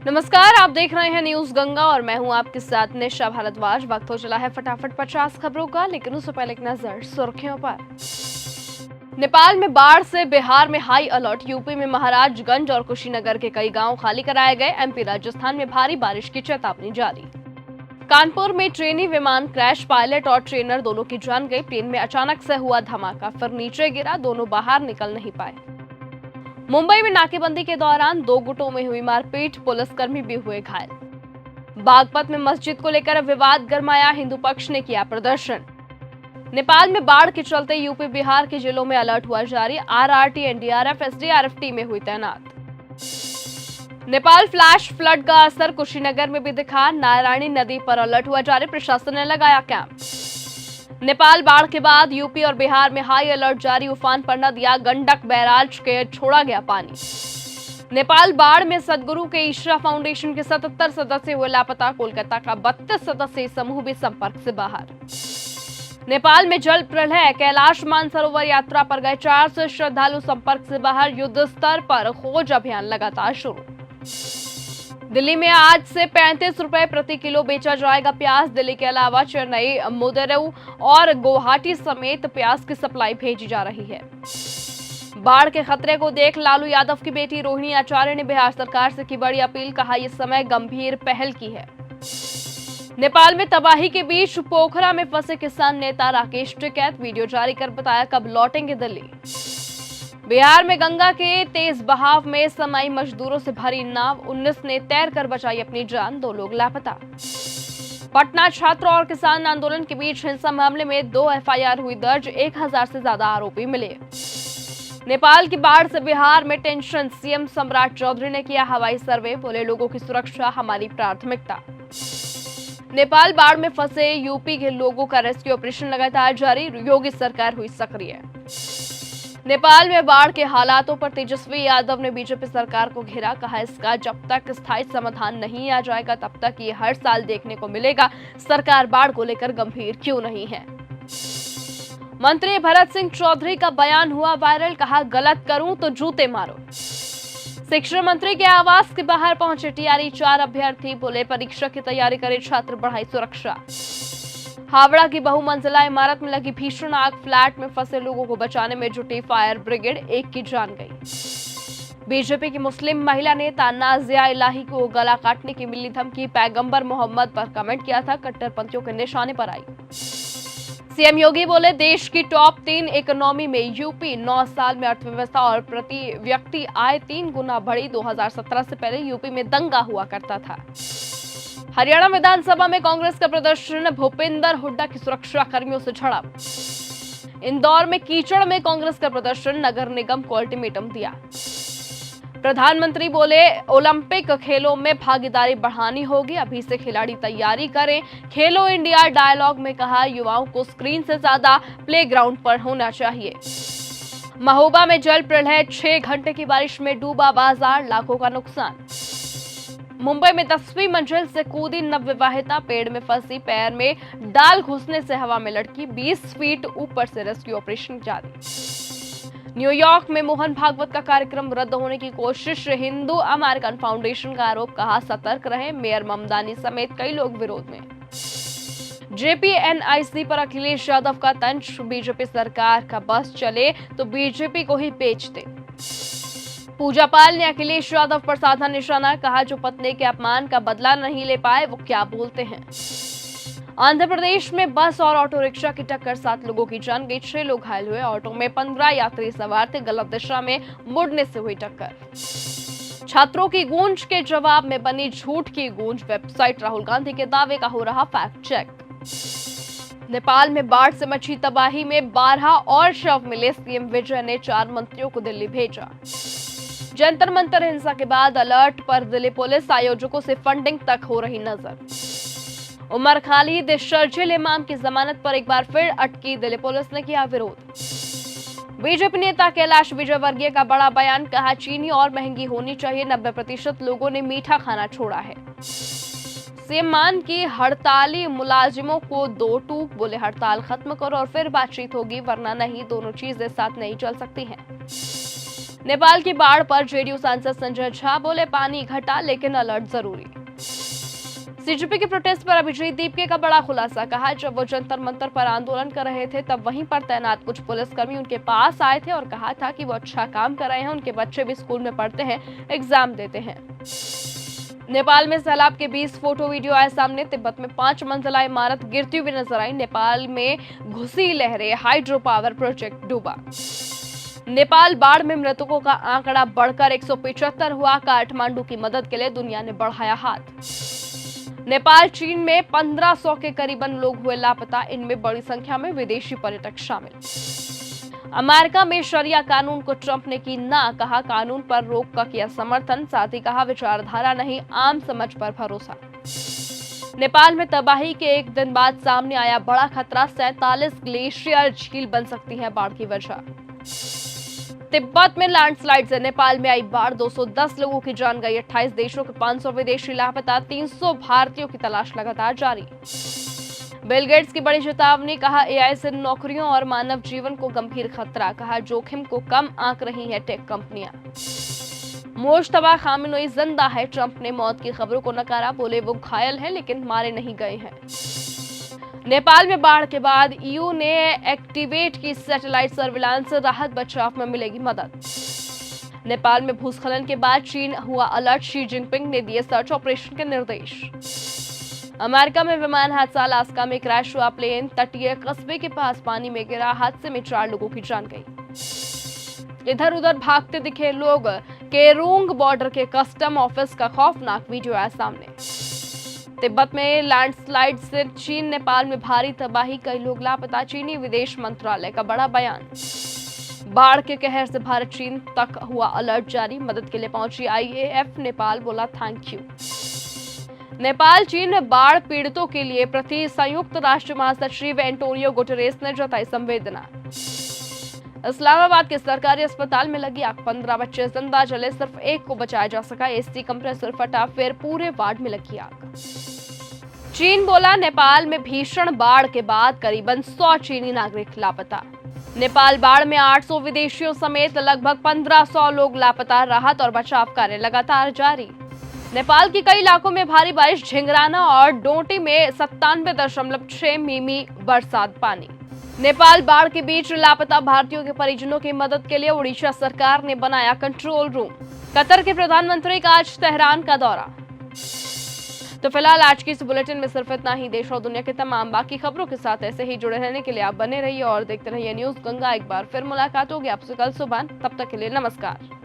नमस्कार, आप देख रहे हैं न्यूज गंगा और मैं हूं आपके साथ निशा भारद्वाज। वक्त हो चला है फटाफट 50 खबरों का, लेकिन उससे पहले एक नजर सुर्खियों पर। नेपाल में बाढ़ से बिहार में हाई अलर्ट, यूपी में महाराजगंज और कुशीनगर के कई गांव खाली कराए गए, एमपी राजस्थान में भारी बारिश की चेतावनी जारी। कानपुर में ट्रेनी विमान क्रैश, पायलट और ट्रेनर दोनों की जान गई। प्लेन में अचानक से हुआ धमाका, फिर नीचे गिरा, दोनों बाहर निकल नहीं पाए। मुंबई में नाकेबंदी के दौरान दो गुटों में हुई मारपीट, पुलिसकर्मी भी हुए घायल। बागपत में मस्जिद को लेकर विवाद गरमाया, हिंदू पक्ष ने किया प्रदर्शन। नेपाल में बाढ़ के चलते यूपी बिहार के जिलों में अलर्ट हुआ जारी, आरआरटी, एनडीआरएफ, एसडीआरएफ टीमें हुई तैनात। नेपाल फ्लैश फ्लड का असर कुशीनगर में भी दिखा, नारायणी नदी पर अलर्ट हुआ जारी, प्रशासन ने लगाया कैंप। नेपाल बाढ़ के बाद यूपी और बिहार में हाई अलर्ट जारी, उफान पर न दिया गंडक बैराज के छोड़ा गया पानी। नेपाल बाढ़ में सदगुरु के ईशा फाउंडेशन के 77 सदस्य हुए लापता, कोलकाता का 32 सदस्यीय समूह भी संपर्क से बाहर। नेपाल में जल प्रलय, कैलाश मानसरोवर यात्रा पर गए 400 श्रद्धालु संपर्क से बाहर, युद्ध स्तर पर खोज अभियान लगातार शुरू। दिल्ली में आज से 35 रुपए प्रति किलो बेचा जाएगा प्याज। दिल्ली के अलावा चेन्नई, मुदेरू और गुवाहाटी समेत प्याज की सप्लाई भेजी जा रही है। बाढ़ के खतरे को देख लालू यादव की बेटी रोहिणी आचार्य ने बिहार सरकार से की बड़ी अपील, कहा यह समय गंभीर पहल की है। नेपाल में तबाही के बीच पोखरा में फंसे किसान नेता राकेश टिकैत, वीडियो जारी कर बताया कब लौटेंगे दिल्ली। बिहार में गंगा के तेज बहाव में समाई मजदूरों से भरी नाव, 19 ने तैरकर बचाई अपनी जान, 2 लोग लापता। पटना छात्र और किसान आंदोलन के बीच हिंसा मामले में 2 एफआईआर हुई दर्ज, 1000 से ज्यादा आरोपी मिले। नेपाल की बाढ़ से बिहार में टेंशन, सीएम सम्राट चौधरी ने किया हवाई सर्वे, बोले लोगों की सुरक्षा हमारी प्राथमिकता। नेपाल बाढ़ में फंसे यूपी के लोगों का रेस्क्यू ऑपरेशन लगातार जारी, योगी सरकार हुई सक्रिय। नेपाल में बाढ़ के हालातों पर तेजस्वी यादव ने बीजेपी सरकार को घेरा, कहा इसका जब तक स्थायी समाधान नहीं आ जाएगा तब तक ये हर साल देखने को मिलेगा, सरकार बाढ़ को लेकर गंभीर क्यों नहीं है। मंत्री भरत सिंह चौधरी का बयान हुआ वायरल, कहा गलत करूं तो जूते मारो। शिक्षा मंत्री के आवास के बाहर पहुंचे टीआरई 4 अभ्यर्थी, बोले परीक्षा की तैयारी करे छात्र, बढ़ाई सुरक्षा। हावड़ा की बहुमंजिला इमारत में लगी भीषण आग, फ्लैट में फंसे लोगों को बचाने में जुटी फायर ब्रिगेड, 1 की जान गई। बीजेपी की मुस्लिम महिला नेता नाजिया इलाही को गला काटने की मिली धमकी, पैगंबर मोहम्मद पर कमेंट किया था, कट्टरपंथियों के निशाने पर आई। सीएम योगी बोले देश की टॉप 3 इकोनॉमी में यूपी, 9 साल में अर्थव्यवस्था और प्रति व्यक्ति आय 3 गुना बढ़ी, 2017 से पहले यूपी में दंगा हुआ करता था। हरियाणा विधानसभा में कांग्रेस का प्रदर्शन, भूपेंद्र हुड्डा की सुरक्षा कर्मियों से झड़प। इंदौर में कीचड़ में कांग्रेस का प्रदर्शन, नगर निगम को अल्टीमेटम दिया। प्रधानमंत्री बोले ओलंपिक खेलों में भागीदारी बढ़ानी होगी, अभी से खिलाड़ी तैयारी करें। खेलो इंडिया डायलॉग में कहा युवाओं को स्क्रीन से ज्यादा प्लेग्राउंड पर होना चाहिए। महोबा में जल प्रलय, 6 घंटे की बारिश में डूबा बाजार, लाखों का नुकसान। मुंबई में 10वीं मंजिल से कूदी नवविवाहिता, पेड़ में फंसी, पैर में डाल घुसने से हवा में लटकी, 20 फीट ऊपर से रेस्क्यू ऑपरेशन जारी। न्यूयॉर्क में मोहन भागवत का कार्यक्रम रद्द होने की कोशिश, हिंदू अमेरिकन फाउंडेशन का आरोप, कहा सतर्क रहे, मेयर ममदानी समेत कई लोग विरोध में। जेपीएनआईसी पर अखिलेश यादव का तंज, बीजेपी सरकार का बस चले तो बीजेपी को ही बेच दे। पूजा पाल ने अखिलेश यादव पर साधा निशाना, कहा जो पत्नी के अपमान का बदला नहीं ले पाए वो क्या बोलते हैं। आंध्र प्रदेश में बस और ऑटो रिक्शा की टक्कर, 7 लोगों की जान गई, 6 लोग घायल हुए। ऑटो में 15 यात्री सवार थे, गलत दिशा में मुड़ने से हुई टक्कर। छात्रों की गूंज के जवाब में बनी झूठ की गूंज, वेबसाइट राहुल गांधी के दावे का हो रहा फैक्ट चेक। नेपाल में बाढ़ से मची तबाही में 12 और शव मिले, सीएम विजय ने 4 मंत्रियों को दिल्ली भेजा। जंतर मंतर हिंसा के बाद अलर्ट पर दिल्ली पुलिस, आयोजकों से फंडिंग तक हो रही नजर। उमर खालिद शर्जिल इमाम की जमानत पर एक बार फिर अटकी, दिल्ली पुलिस ने किया विरोध। बीजेपी नेता कैलाश विजयवर्गीय का बड़ा बयान, कहा चीनी और महंगी होनी चाहिए, 90% लोगों ने मीठा खाना छोड़ा है। सीएम मान की हड़ताली मुलाजिमों को 2 टूक, बोले हड़ताल खत्म करो और फिर बातचीत होगी, वरना नहीं, दोनों चीजें साथ नहीं चल सकती हैं। नेपाल की बाढ़ पर जेडीयू सांसद संजय झा बोले, पानी घटा लेकिन अलर्ट जरूरी। सीजेपी के प्रोटेस्ट पर अभिजीत दीपके का बड़ा खुलासा, कहा जब वो जंतर मंतर पर आंदोलन कर रहे थे तब वहीं पर तैनात कुछ पुलिसकर्मी उनके पास आए थे और कहा था कि वो अच्छा काम कर रहे हैं, उनके बच्चे भी स्कूल में पढ़ते हैं, एग्जाम देते हैं। नेपाल में सैलाब के 20 फोटो वीडियो आए सामने। तिब्बत में 5 मंजिला इमारत गिरती हुई नजर आई। नेपाल में घुसी लहरें, हाइड्रो पावर प्रोजेक्ट डूबा। नेपाल बाढ़ में मृतकों का आंकड़ा बढ़कर 175 हुआ। काठमांडू की मदद के लिए दुनिया ने बढ़ाया हाथ। नेपाल चीन में 1500 के करीबन लोग हुए लापता, इनमें बड़ी संख्या में विदेशी पर्यटक शामिल। अमेरिका में शरिया कानून को ट्रंप ने की ना, कहा कानून पर रोक का किया समर्थन, साथ ही कहा विचारधारा नहीं आम समझ पर भरोसा। नेपाल में तबाही के एक दिन बाद सामने आया बड़ा खतरा, 47 ग्लेशियर झील बन सकती है बाढ़ की वजह। तिब्बत में लैंडस्लाइड से नेपाल में आई बाढ़, 210 लोगों की जान गई। 28 देशों के 500 विदेशी लापता, 300 भारतीयों की तलाश लगातार जारी। बिल गेट्स की बड़ी चेतावनी, कहा एआई से नौकरियों और मानव जीवन को गंभीर खतरा, कहा जोखिम को कम आंक रही है टेक कंपनियां। मुश्तबा खामिनेई जिंदा है, ट्रंप ने मौत की खबरों को नकारा, बोले वो घायल हैं लेकिन मारे नहीं गए हैं। नेपाल में बाढ़ के बाद ईयू ने एक्टिवेट की सैटेलाइट सर्विलांस, राहत बचाव में मिलेगी मदद। नेपाल में भूस्खलन के बाद चीन हुआ अलर्ट, शी जिनपिंग ने दिए सर्च ऑपरेशन के निर्देश। अमेरिका में विमान हादसा, अलास्का में क्रैश हुआ प्लेन, तटीय कस्बे के पास पानी में गिरा, हादसे में 4 लोगों की जान गई। इधर उधर भागते दिखे लोग, केरुंग बॉर्डर के कस्टम ऑफिस का खौफनाक वीडियो आया सामने। तिब्बत में लैंडस्लाइड से चीन नेपाल में भारी तबाही, कई लोग लापता, चीनी विदेश मंत्रालय का बड़ा बयान। बाढ़ के कहर से भारत चीन तक हुआ अलर्ट जारी, मदद के लिए पहुंची आईएएफ, नेपाल बोला थैंक यू। नेपाल चीन बाढ़ पीड़ितों के लिए प्रति संयुक्त राष्ट्र महासचिव एंटोनियो गुटेरेस ने जताई संवेदना। इस्लामाबाद के सरकारी अस्पताल में लगी आग, 15 बच्चे जिंदा जले, सिर्फ एक को बचाया जा सका। एसी कंप्रेसर फटा, फिर पूरे वार्ड में लगी आग। चीन बोला नेपाल में भीषण बाढ़ के बाद करीबन 100 चीनी नागरिक लापता। नेपाल बाढ़ में 800 विदेशियों समेत लगभग 1500 लोग लापता, राहत और बचाव कार्य लगातार जारी। नेपाल के कई इलाकों में भारी बारिश, झिंगराना और डोटी में 97.6 मिमी बरसात पानी। नेपाल बाढ़ के बीच लापता भारतीयों के परिजनों की मदद के लिए उड़ीसा सरकार ने बनाया कंट्रोल रूम। कतर के प्रधानमंत्री का आज तेहरान का दौरा। तो फिलहाल आज की इस बुलेटिन में सिर्फ इतना ही। देश और दुनिया के तमाम बाकी खबरों के साथ ऐसे ही जुड़े रहने के लिए आप बने रहिए और देखते रहिए न्यूज़ गंगा। एक बार फिर मुलाकात होगी आपसे कल सुबह, तब तक के लिए नमस्कार।